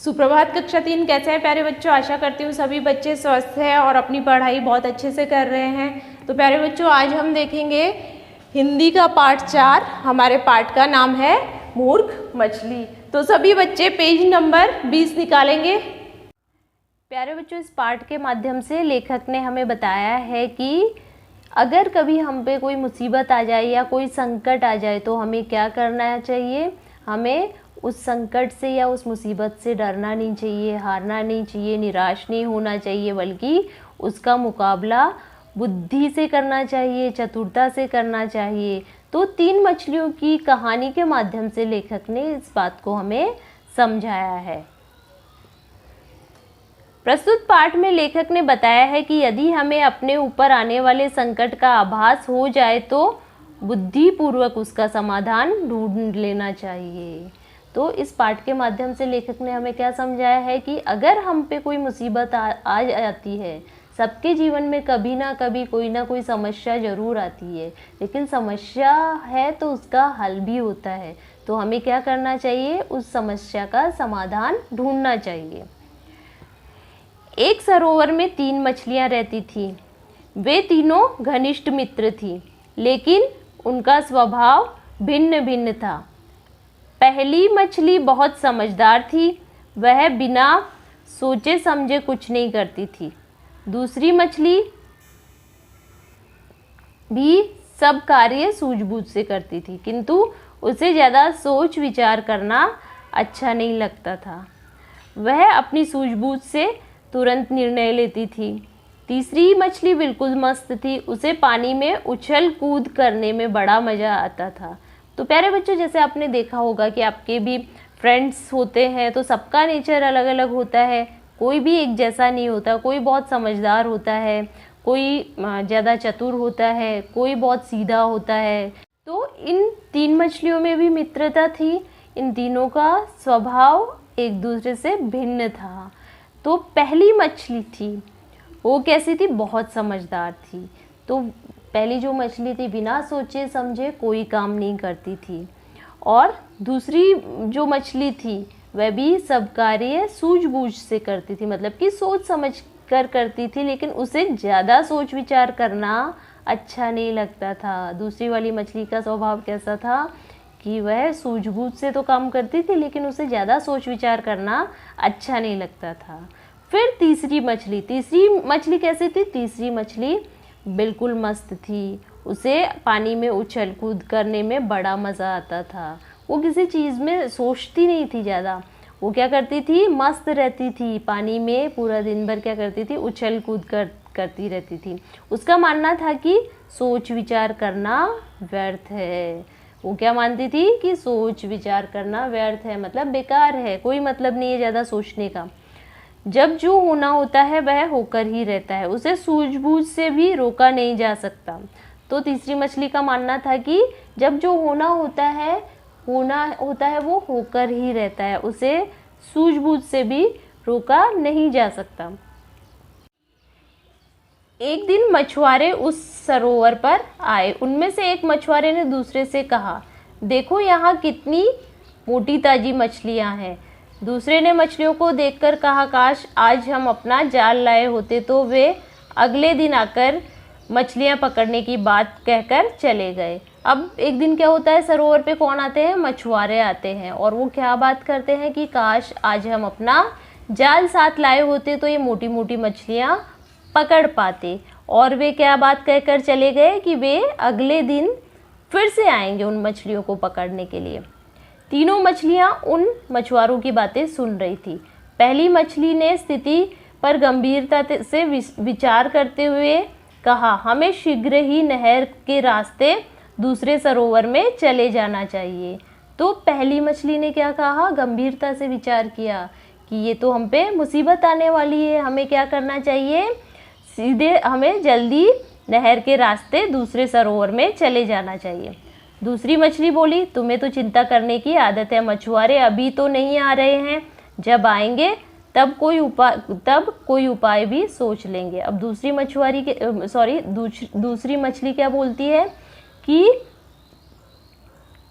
सुप्रभात कक्षा 3। कैसे हैं प्यारे बच्चों? आशा करती हूँ सभी बच्चे स्वस्थ हैं और अपनी पढ़ाई बहुत अच्छे से कर रहे हैं। तो प्यारे बच्चों, आज हम देखेंगे हिंदी का पाठ 4। हमारे पाठ का नाम है मूर्ख मछली। तो सभी बच्चे पेज नंबर 20 निकालेंगे। प्यारे बच्चों, इस पाठ के माध्यम से लेखक ने हमें बताया है कि अगर कभी हम पे कोई मुसीबत आ जाए या कोई संकट आ जाए तो हमें क्या करना चाहिए। हमें उस संकट से या उस मुसीबत से डरना नहीं चाहिए, हारना नहीं चाहिए, निराश नहीं होना चाहिए, बल्कि उसका मुकाबला बुद्धि से करना चाहिए, चतुरता से करना चाहिए। तो 3 मछलियों की कहानी के माध्यम से लेखक ने इस बात को हमें समझाया है। प्रस्तुत पाठ में लेखक ने बताया है कि यदि हमें अपने ऊपर आने वाले संकट का आभास हो जाए तो बुद्धिपूर्वक उसका समाधान ढूंढ लेना चाहिए। तो इस पाठ के माध्यम से लेखक ने हमें क्या समझाया है कि अगर हम पे कोई मुसीबत आ जाती है, सबके जीवन में कभी ना कभी कोई ना कोई समस्या ज़रूर आती है, लेकिन समस्या है तो उसका हल भी होता है। तो हमें क्या करना चाहिए? उस समस्या का समाधान ढूंढना चाहिए। एक सरोवर में 3 मछलियां रहती थीं। वे तीनों घनिष्ठ मित्र थीं, लेकिन उनका स्वभाव भिन्न भिन्न था। पहली मछली बहुत समझदार थी, वह बिना सोचे समझे कुछ नहीं करती थी। दूसरी मछली भी सब कार्य सूझबूझ से करती थी, किंतु उसे ज़्यादा सोच विचार करना अच्छा नहीं लगता था। वह अपनी सूझबूझ से तुरंत निर्णय लेती थी। तीसरी मछली बिल्कुल मस्त थी, उसे पानी में उछल कूद करने में बड़ा मज़ा आता था। तो प्यारे बच्चों, जैसे आपने देखा होगा कि आपके भी फ्रेंड्स होते हैं तो सबका नेचर अलग अलग होता है, कोई भी एक जैसा नहीं होता। कोई बहुत समझदार होता है, कोई ज़्यादा चतुर होता है, कोई बहुत सीधा होता है। तो इन 3 मछलियों में भी मित्रता थी। इन तीनों का स्वभाव एक दूसरे से भिन्न था। तो पहली मछली थी, वो कैसी थी? बहुत समझदार थी। तो पहली जो मछली थी बिना सोचे समझे कोई काम नहीं करती थी। और दूसरी जो मछली थी वह भी सब कार्य सूझबूझ से करती थी, मतलब कि सोच समझ कर करती थी, लेकिन उसे ज़्यादा सोच विचार करना अच्छा नहीं लगता था। दूसरी वाली मछली का स्वभाव कैसा था कि वह सूझबूझ से तो काम करती थी, लेकिन उसे ज़्यादा सोच विचार करना अच्छा नहीं लगता था। फिर तीसरी मछली कैसी थी? तीसरी मछली बिल्कुल मस्त थी, उसे पानी में उछल कूद करने में बड़ा मज़ा आता था। वो किसी चीज़ में सोचती नहीं थी ज़्यादा, वो क्या करती थी? मस्त रहती थी, पानी में पूरा दिन भर क्या करती थी? उछल कूद करती रहती थी। उसका मानना था कि सोच विचार करना व्यर्थ है। वो क्या मानती थी कि सोच विचार करना व्यर्थ है, मतलब बेकार है, कोई मतलब नहीं है ज़्यादा सोचने का। जब जो होना होता है वह होकर ही रहता है, उसे सूझबूझ से भी रोका नहीं जा सकता। तो तीसरी मछली का मानना था कि जब जो होना होता है वो होकर ही रहता है, उसे सूझबूझ से भी रोका नहीं जा सकता। एक दिन मछुआरे उस सरोवर पर आए। उनमें से एक मछुआरे ने दूसरे से कहा, देखो यहाँ कितनी मोटी ताजी मछलियाँ हैं। दूसरे ने मछलियों को देखकर कहा, काश आज हम अपना जाल लाए होते। तो वे अगले दिन आकर मछलियाँ पकड़ने की बात कहकर चले गए। अब एक दिन क्या होता है, सरोवर पे कौन आते हैं? मछुआरे आते हैं, और वो क्या बात करते हैं कि काश आज हम अपना जाल साथ लाए होते तो ये मोटी मोटी मछलियाँ पकड़ पाते। और वे क्या बात कहकर चले गए कि वे अगले दिन फिर से आएंगे उन मछलियों को पकड़ने के लिए। तीनों मछलियां उन मछुआरों की बातें सुन रही थी। पहली मछली ने स्थिति पर गंभीरता से विचार करते हुए कहा, हमें शीघ्र ही नहर के रास्ते दूसरे सरोवर में चले जाना चाहिए। तो पहली मछली ने क्या कहा? गंभीरता से विचार किया कि ये तो हम पे मुसीबत आने वाली है, हमें क्या करना चाहिए? सीधे हमें जल्दी नहर के रास्ते दूसरे सरोवर में चले जाना चाहिए। दूसरी मछली बोली, तुम्हें तो चिंता करने की आदत है, मछुआरे अभी तो नहीं आ रहे हैं, जब आएंगे तब कोई उपाय भी सोच लेंगे। अब दूसरी मछली क्या बोलती है कि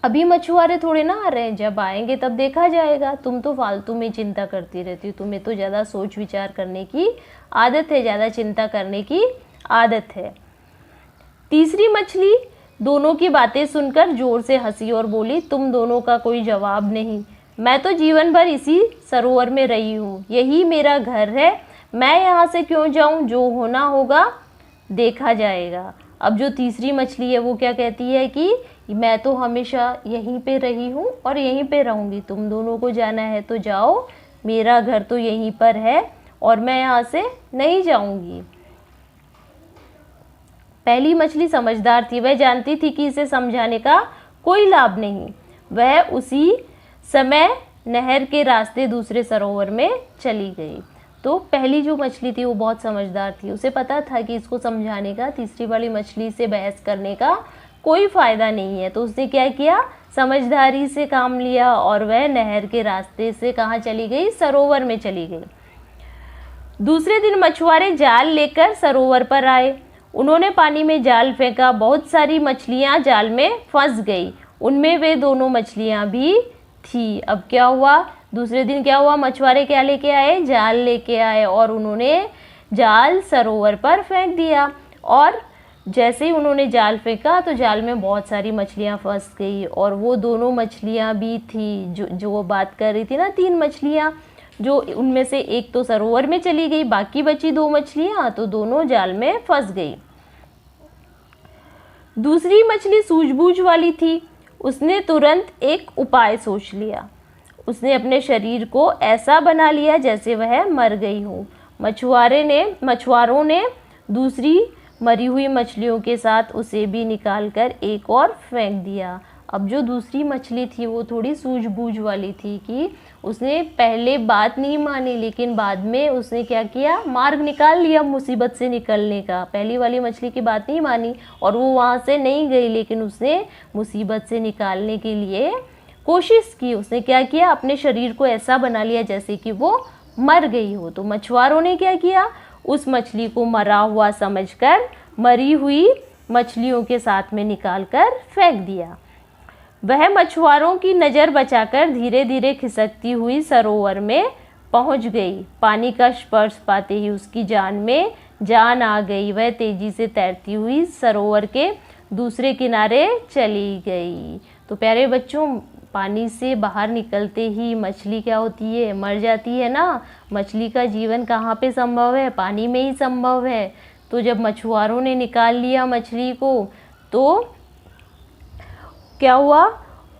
अभी मछुआरे थोड़े ना आ रहे हैं, जब आएंगे तब देखा जाएगा। तुम तो फालतू में चिंता करती रहती हो, तुम्हें तो ज़्यादा सोच विचार करने की आदत है, ज़्यादा चिंता करने की आदत है। तीसरी मछली दोनों की बातें सुनकर जोर से हंसी और बोली, तुम दोनों का कोई जवाब नहीं। मैं तो जीवन भर इसी सरोवर में रही हूँ, यही मेरा घर है, मैं यहाँ से क्यों जाऊँ, जो होना होगा देखा जाएगा। अब जो तीसरी मछली है वो क्या कहती है कि मैं तो हमेशा यहीं पे रही हूँ और यहीं पे रहूँगी, तुम दोनों को जाना है तो जाओ, मेरा घर तो यहीं पर है और मैं यहाँ से नहीं जाऊँगी। पहली मछली समझदार थी, वह जानती थी कि इसे समझाने का कोई लाभ नहीं। वह उसी समय नहर के रास्ते दूसरे सरोवर में चली गई। तो पहली जो मछली थी वो बहुत समझदार थी, उसे पता था कि इसको समझाने का, तीसरी वाली मछली से बहस करने का कोई फ़ायदा नहीं है। तो उसने क्या किया, समझदारी से काम लिया और वह नहर के रास्ते से कहाँ चली गई, सरोवर में चली गई। दूसरे दिन मछुआरे जाल लेकर सरोवर पर आए। उन्होंने पानी में जाल फेंका, बहुत सारी मछलियाँ जाल में फंस गई, उनमें वे दोनों मछलियाँ भी थी। अब क्या हुआ, दूसरे दिन क्या हुआ, मछुआरे क्या लेके आए, जाल लेके आए और उन्होंने जाल सरोवर पर फेंक दिया। और जैसे ही उन्होंने जाल फेंका तो जाल में बहुत सारी मछलियाँ फंस गई और वो दोनों मछलियाँ भी थी जो वो बात कर रही थी ना, 3 मछलियाँ, जो उनमें से एक तो सरोवर में चली गई, बाकी बची 2 मछलियाँ तो दोनों जाल में फंस गई। दूसरी मछली सूझबूझ वाली थी, उसने तुरंत एक उपाय सोच लिया। उसने अपने शरीर को ऐसा बना लिया जैसे वह मर गई हो। मछुआरों ने दूसरी मरी हुई मछलियों के साथ उसे भी निकालकर एक और फेंक दिया। अब जो दूसरी मछली थी वो थोड़ी सूझबूझ वाली थी कि उसने पहले बात नहीं मानी, लेकिन बाद में उसने क्या किया, मार्ग निकाल लिया मुसीबत से निकलने का। पहली वाली मछली की बात नहीं मानी और वो वहाँ से नहीं गई, लेकिन उसने मुसीबत से निकालने के लिए कोशिश की। उसने क्या किया, अपने शरीर को ऐसा बना लिया जैसे कि वो मर गई हो। तो मछुआरों ने क्या किया, उस मछली को मरा हुआ समझकर मरी हुई मछलियों के साथ में निकालकर फेंक दिया। वह मछुआरों की नज़र बचाकर धीरे धीरे खिसकती हुई सरोवर में पहुंच गई। पानी का स्पर्श पाते ही उसकी जान में जान आ गई। वह तेजी से तैरती हुई सरोवर के दूसरे किनारे चली गई। तो प्यारे बच्चों, पानी से बाहर निकलते ही मछली क्या होती है, मर जाती है ना। मछली का जीवन कहाँ पे संभव है, पानी में ही संभव है। तो जब मछुआरों ने निकाल लिया मछली को तो क्या हुआ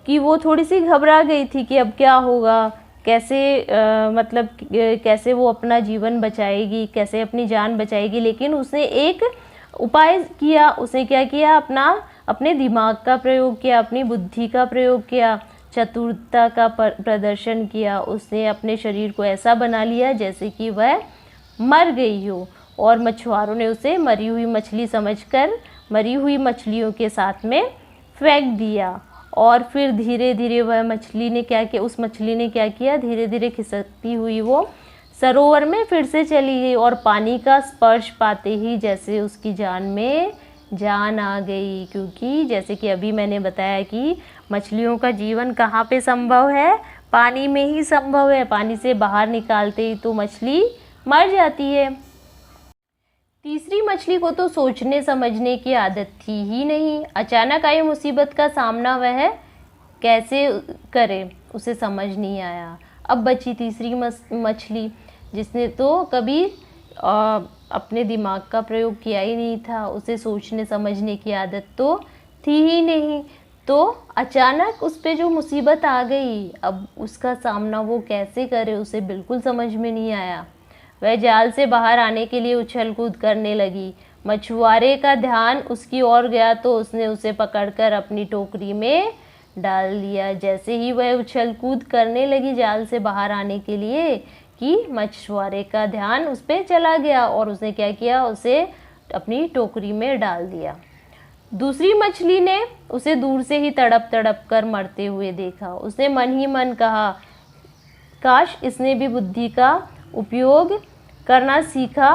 कि वो थोड़ी सी घबरा गई थी कि अब क्या होगा, कैसे कैसे वो अपना जीवन बचाएगी, कैसे अपनी जान बचाएगी। लेकिन उसने एक उपाय किया। उसने क्या किया, अपने दिमाग का प्रयोग किया, अपनी बुद्धि का प्रयोग किया, चतुरता का प्रदर्शन किया। उसने अपने शरीर को ऐसा बना लिया जैसे कि वह मर गई हो और मछुआरों ने उसे मरी हुई मछली समझकर मरी हुई मछलियों के साथ में फेंक दिया। और फिर धीरे धीरे वह मछली ने क्या किया, उस मछली ने क्या किया, धीरे धीरे खिसकती हुई वो सरोवर में फिर से चली गई और पानी का स्पर्श पाते ही जैसे उसकी जान में जान आ गई। क्योंकि जैसे कि अभी मैंने बताया कि मछलियों का जीवन कहाँ पे संभव है, पानी में ही संभव है। पानी से बाहर निकालते ही तो मछली मर जाती है। तीसरी मछली को तो सोचने समझने की आदत थी ही नहीं। अचानक आई मुसीबत का सामना वह कैसे करे, उसे समझ नहीं आया। अब बची तीसरी मछली जिसने तो कभी अपने दिमाग का प्रयोग किया ही नहीं था, उसे सोचने समझने की आदत तो थी ही नहीं। तो अचानक उस पे जो मुसीबत आ गई, अब उसका सामना वो कैसे करे, उसे बिल्कुल समझ में नहीं आया। वह जाल से बाहर आने के लिए उछल कूद करने लगी। मछुआरे का ध्यान उसकी ओर गया तो उसने उसे पकड़कर अपनी टोकरी में डाल दिया। जैसे ही वह उछल कूद करने लगी जाल से बाहर आने के लिए कि मछुआरे का ध्यान उस पर चला गया और उसने क्या किया, उसे अपनी टोकरी में डाल दिया। दूसरी मछली ने उसे दूर से ही तड़प तड़प कर मरते हुए देखा। उसने मन ही मन कहा, काश इसने भी बुद्धि का उपयोग करना सीखा,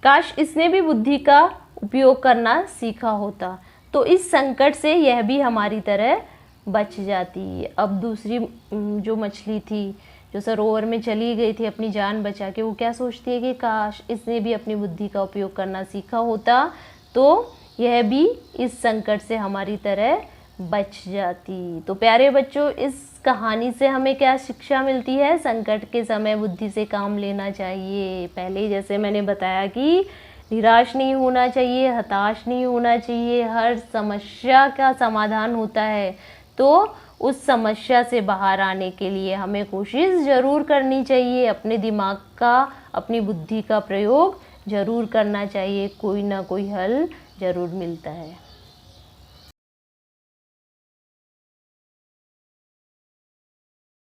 काश इसने भी बुद्धि का उपयोग करना सीखा होता तो इस संकट से यह भी हमारी तरह बच जाती। अब दूसरी जो मछली थी जो सरोवर में चली गई थी अपनी जान बचा के, वो क्या सोचती है कि काश इसने भी अपनी बुद्धि का उपयोग करना सीखा होता तो यह भी इस संकट से हमारी तरह बच जाती। तो प्यारे बच्चों, इस कहानी से हमें क्या शिक्षा मिलती है? संकट के समय बुद्धि से काम लेना चाहिए। पहले जैसे मैंने बताया कि निराश नहीं होना चाहिए, हताश नहीं होना चाहिए। हर समस्या का समाधान होता है, तो उस समस्या से बाहर आने के लिए हमें कोशिश ज़रूर करनी चाहिए। अपने दिमाग का, अपनी बुद्धि का प्रयोग ज़रूर करना चाहिए। कोई ना कोई हल ज़रूर मिलता है।